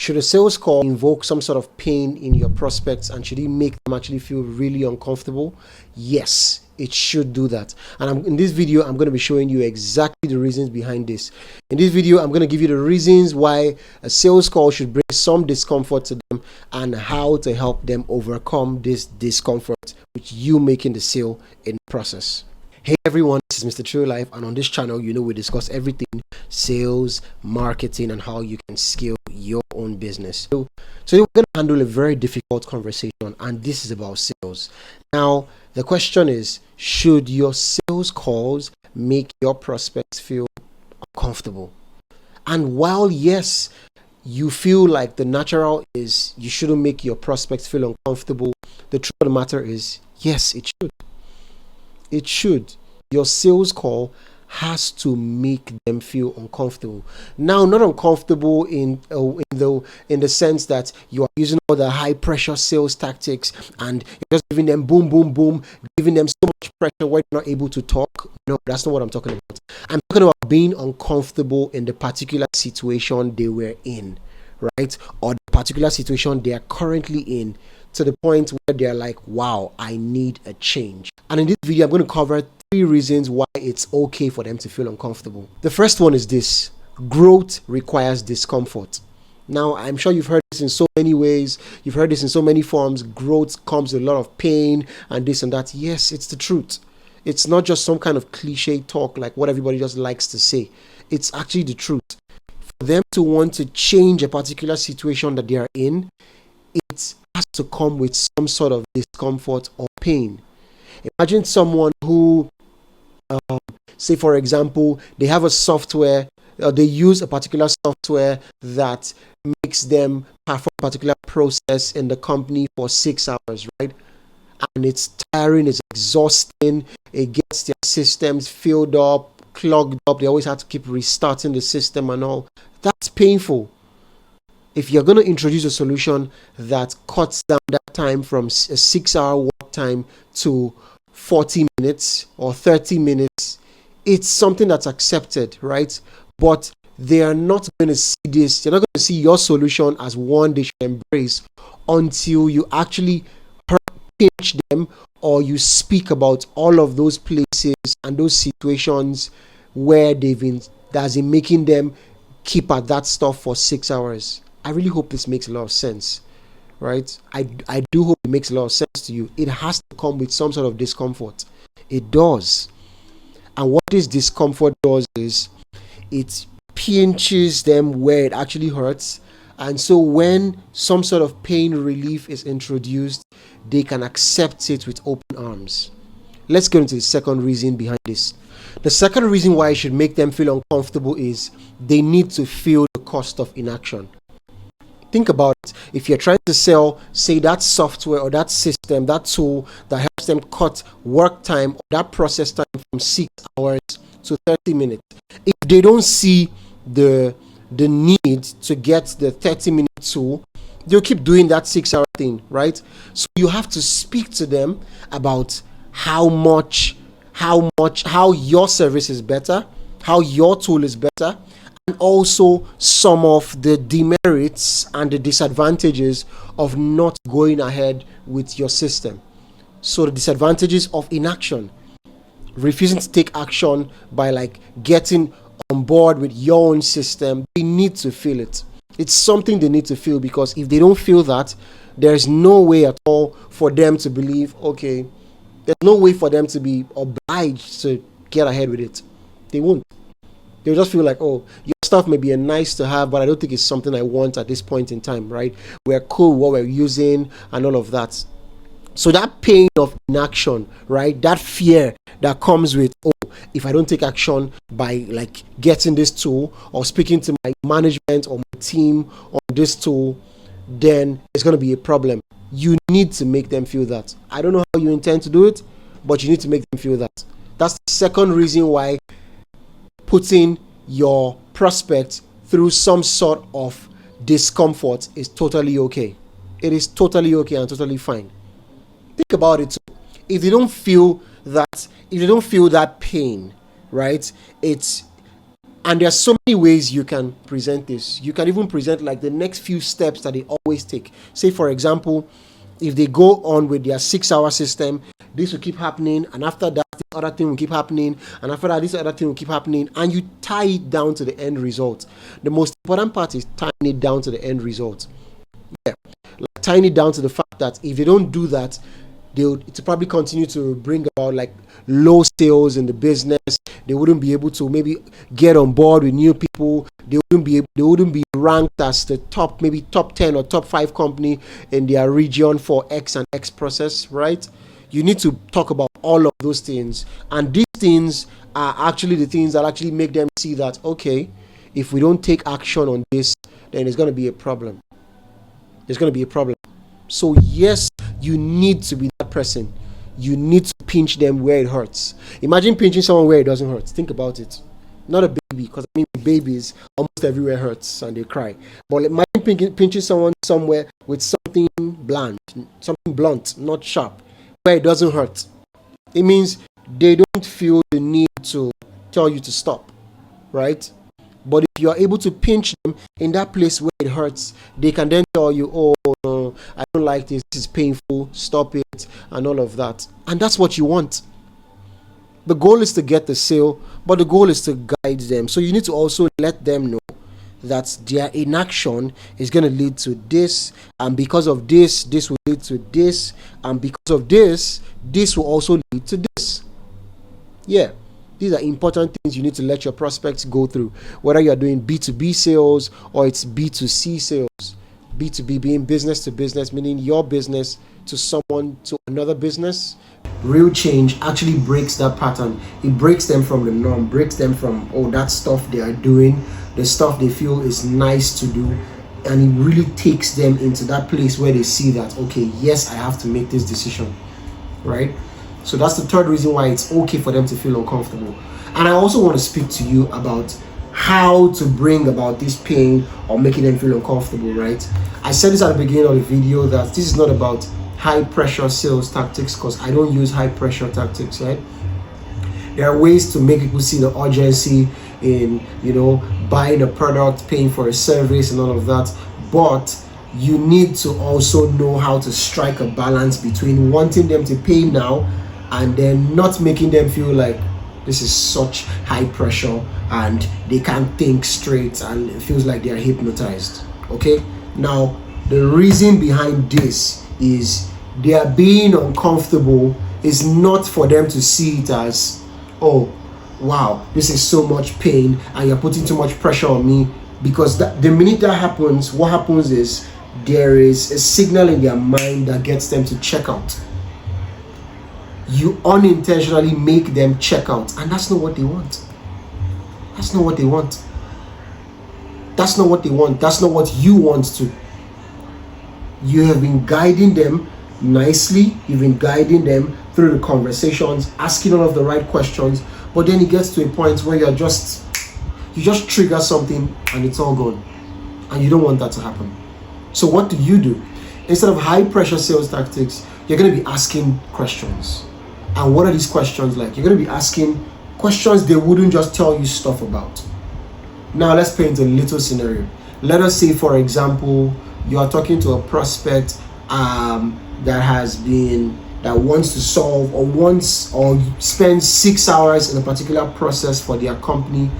Should a sales call invoke some sort of pain in your prospects, and should it make them actually feel really uncomfortable? Yes, it should do that. And in this video, I'm going to be showing you exactly the reasons behind this. In this video, I'm going to give you the reasons why a sales call should bring some discomfort to them and how to help them overcome this discomfort with you making the sale in the process. Hey everyone, this is MrTrillLife, and on this channel, we discuss everything sales, marketing, and how you can scale your own business. So today we're going to handle a very difficult conversation, and this is about sales. Now, the question is, should your sales calls make your prospects feel uncomfortable? And while yes, you feel like the natural is you shouldn't make your prospects feel uncomfortable, the truth of the matter is, yes, it should. It should. Your sales call has to make them feel uncomfortable. Now, not uncomfortable in the sense that you are using all the high pressure sales tactics and you're just giving them boom, boom, boom, giving them so much pressure where you're not able to talk. No, that's not what I'm talking about. I'm talking about being uncomfortable in the particular situation they were in, right? Or the particular situation they are currently in, to the point where they're like, wow, I need a change. And in this video, I'm going to cover 3 reasons why it's okay for them to feel uncomfortable. The first one is this: growth requires discomfort. Now, I'm sure you've heard this in so many ways. You've heard this in so many forms. Growth comes with a lot of pain and this and that. Yes, it's the truth. It's not just some kind of cliche talk like what everybody just likes to say. It's actually the truth. For them to want to change a particular situation that they are in, it has to come with some sort of discomfort or pain. Imagine someone who, say for example, they have a software, or they use a particular software that makes them perform a particular process in the company for 6 hours, right? And it's tiring, it's exhausting, it gets their systems filled up, clogged up, they always have to keep restarting the system and all. That's painful. If you're going to introduce a solution that cuts down that time from a 6-hour work time to 40 minutes or 30 minutes, it's something that's accepted, right? But they are not going to see this. They're not going to see your solution as one they should embrace until you actually pinch them, or you speak about all of those places and those situations where that's in making them keep at that stuff for 6 hours. I really hope this makes a lot of sense, right? I do hope it makes a lot of sense to you. It has to come with some sort of discomfort. It does. And what this discomfort does is it pinches them where it actually hurts. And so when some sort of pain relief is introduced, they can accept it with open arms. Let's go into the second reason behind this. The second reason why it should make them feel uncomfortable is they need to feel the cost of inaction. Think about it. If you're trying to sell, say, that software or that system, that tool that helps them cut work time or that process time from 6 hours to 30 minutes, if they don't see the need to get the 30-minute tool, they'll keep doing that 6-hour thing, right? So you have to speak to them about how your service is better, how your tool is better, and also some of the demerits and the disadvantages of not going ahead with your system. So the disadvantages of inaction, refusing to take action by getting on board with your own system, they need to feel it. It's something they need to feel, because if they don't feel that, there's no way at all for them to believe, okay, there's no way for them to be obliged to get ahead with it. They won't. They'll just feel like, oh, your stuff may be a nice to have, but I don't think it's something I want at this point in time, right? We're cool with what we're using and all of that. So that pain of inaction, right? That fear that comes with, oh, if I don't take action by getting this tool or speaking to my management or my team on this tool, then it's going to be a problem. You need to make them feel that. I don't know how you intend to do it, but you need to make them feel that. That's the second reason why putting your prospect through some sort of discomfort is totally okay. It is totally okay and totally fine. Think about it too. If they don't feel that pain, right? And there are so many ways you can present this. You can even present like the next few steps that they always take. Say, for example, if they go on with their 6-hour system, this will keep happening, and after that, this other thing will keep happening, and after that, this other thing will keep happening, and you tie it down to the end result. The most important part is tying it down to the end result. Yeah, like tying it down to the fact that if they don't do that, it'll probably continue to bring about like low sales in the business. They wouldn't be able to maybe get on board with new people. They wouldn't be ranked as the maybe top 10 or top 5 company in their region for X and X process, right? You need to talk about all of those things, and these things are actually the things that actually make them see that, okay, if we don't take action on this, then there's going to be a problem. There's going to be a problem. So yes, you need to be that person. You need to pinch them where it hurts. Imagine pinching someone where it doesn't hurt. Think about it. Not a baby, because I mean babies almost everywhere hurts and they cry. But imagine pinching someone somewhere with something blunt, not sharp, where it doesn't hurt. It means they don't feel the need to tell you to stop, right? But if you are able to pinch them in that place where it hurts, they can then tell you, oh, no, I don't like this is painful, stop it, and all of that. And that's what you want. The goal is to get the sale, but the goal is to guide them. So you need to also let them know that their inaction is going to lead to this, and because of this, this will lead to this, and because of this, this will also lead to this. Yeah. These are important things you need to let your prospects go through, whether you're doing B2B sales or it's B2C sales. B2B being business to business, meaning your business to someone, to another business. Real change actually breaks that pattern. It breaks them from the norm, breaks them from, oh, that stuff they are doing, the stuff they feel is nice to do. And it really takes them into that place where they see that, okay, yes, I have to make this decision, right? So that's the third reason why it's okay for them to feel uncomfortable. And I also want to speak to you about how to bring about this pain or making them feel uncomfortable, right? I said this at the beginning of the video that this is not about high pressure sales tactics, because I don't use high pressure tactics, right? There are ways to make people see the urgency in, buying a product, paying for a service and all of that. But you need to also know how to strike a balance between wanting them to pay now and then not making them feel like this is such high pressure and they can't think straight and it feels like they're hypnotized. Okay, now the reason behind this is their being uncomfortable is not for them to see it as, oh wow, this is so much pain and you're putting too much pressure on me, because the minute that happens, what happens is there is a signal in their mind that gets them to check out. You unintentionally make them check out, and that's not what they want. That's not what they want. That's not what they want. That's not what you want to. You have been guiding them nicely. You've been guiding them through the conversations, asking all of the right questions, but then it gets to a point where you just trigger something and it's all gone, and you don't want that to happen. So what do? Instead of high pressure sales tactics, you're going to be asking questions. And what are these questions like? You're going to be asking questions they wouldn't just tell you stuff about. Now let's paint a little scenario. Let us say, for example, you are talking to a prospect that wants to solve or spend 6 hours in a particular process for their company,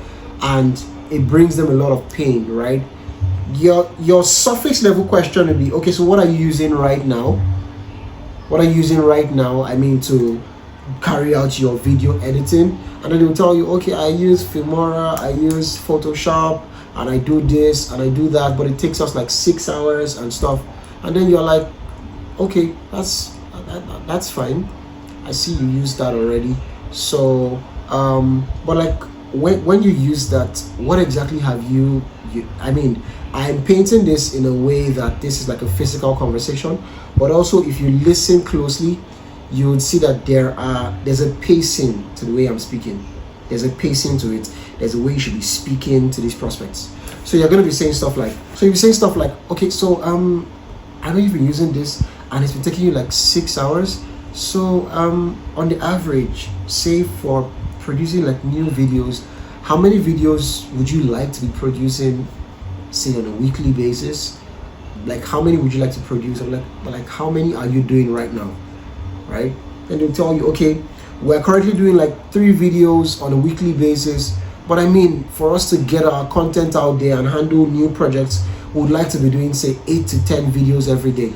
and it brings them a lot of pain, right? Your surface level question will be, okay, so what are you using right now? What are you using right now? I mean, to carry out your video editing. And then they'll tell you, okay, I use Filmora, I use Photoshop, and I do this and I do that, but it takes us like 6 hours and stuff. And then you're like, okay, that's fine. I see you use that already. So but like when you use that, what exactly have you I mean, I'm painting this in a way that this is like a physical conversation, but also if you listen closely, you would see that there's a pacing to the way I'm speaking. There's a pacing to it. There's a way you should be speaking to these prospects. So you're going to be saying stuff like, okay, so I know you've been using this and it's been taking you like 6 hours. So on the average, say for producing like new videos, How many videos would you like to be producing, say, on a weekly basis? Like, how many would you like to produce? I'm like, how many are you doing right now? Right? And they'll tell you, okay, we're currently doing like 3 videos on a weekly basis. But I mean, for us to get our content out there and handle new projects, we would like to be doing, say, 8 to 10 videos every day.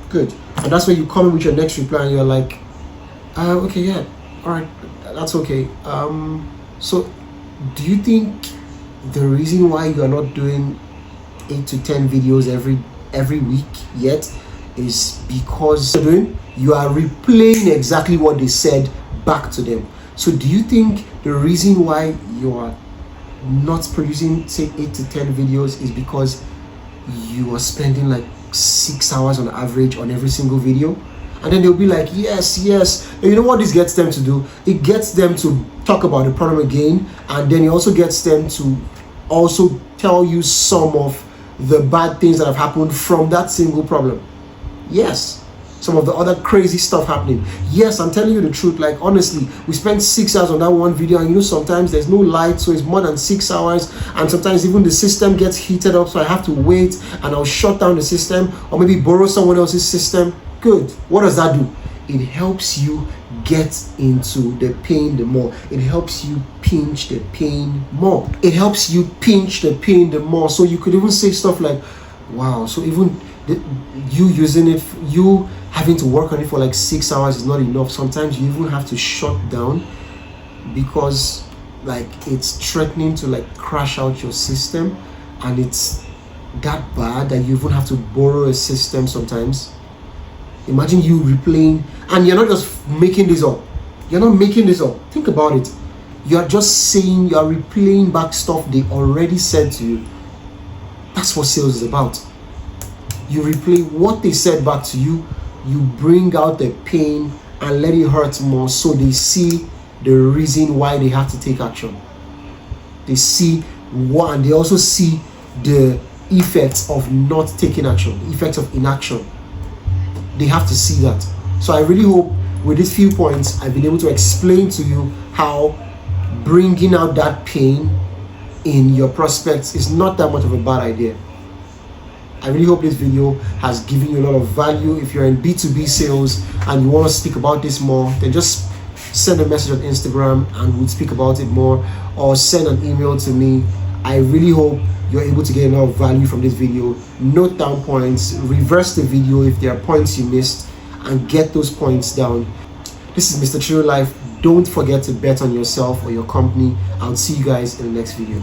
Good. And that's when you come in with your next reply and you're like, okay, yeah, all right, that's okay. So do you think the reason why you are not doing 8 to 10 videos every week yet is because you are replaying exactly what they said back to them? So do you think the reason why you are not producing, say, 8 to 10 videos is because you are spending like 6 hours on average on every single video? And then they'll be like, yes. And you know what this gets them to do? It gets them to talk about the problem again, and then it also gets them to also tell you some of the bad things that have happened from that single problem. Yes, some of the other crazy stuff happening. Yes, I'm telling you the truth. Like, honestly, we spent 6 hours on that one video, and you know, sometimes there's no light, so it's more than 6 hours, and sometimes even the system gets heated up, so I have to wait and I'll shut down the system or maybe borrow someone else's system. Good. What does that do? It helps you get into the pain the more. It helps you pinch the pain more. It helps you pinch the pain the more. So you could even say stuff like, wow, so even you using it, you having to work on it for like 6 hours is not enough. Sometimes you even have to shut down because like it's threatening to like crash out your system, and it's that bad that you even have to borrow a system sometimes. Imagine you replaying, and you're not just making this up. You're not making this up. Think about it. You're just saying, you're replaying back stuff they already said to you. That's what sales is about. You replay what they said back to you. You bring out the pain and let it hurt more, so they see the reason why they have to take action. They see what, and they also see the effects of not taking action, the effects of inaction. They have to see that. So I really hope with these few points I've been able to explain to you how bringing out that pain in your prospects is not that much of a bad idea. I really hope this video has given you a lot of value. If you're in B2B sales and you want to speak about this more, then just send a message on Instagram and we'll speak about it more, or send an email to me. I really hope you're able to get a lot of value from this video. Note down points, reverse the video if there are points you missed, and get those points down. This is MrTrillLife. Don't forget to bet on yourself or your company. I'll see you guys in the next video.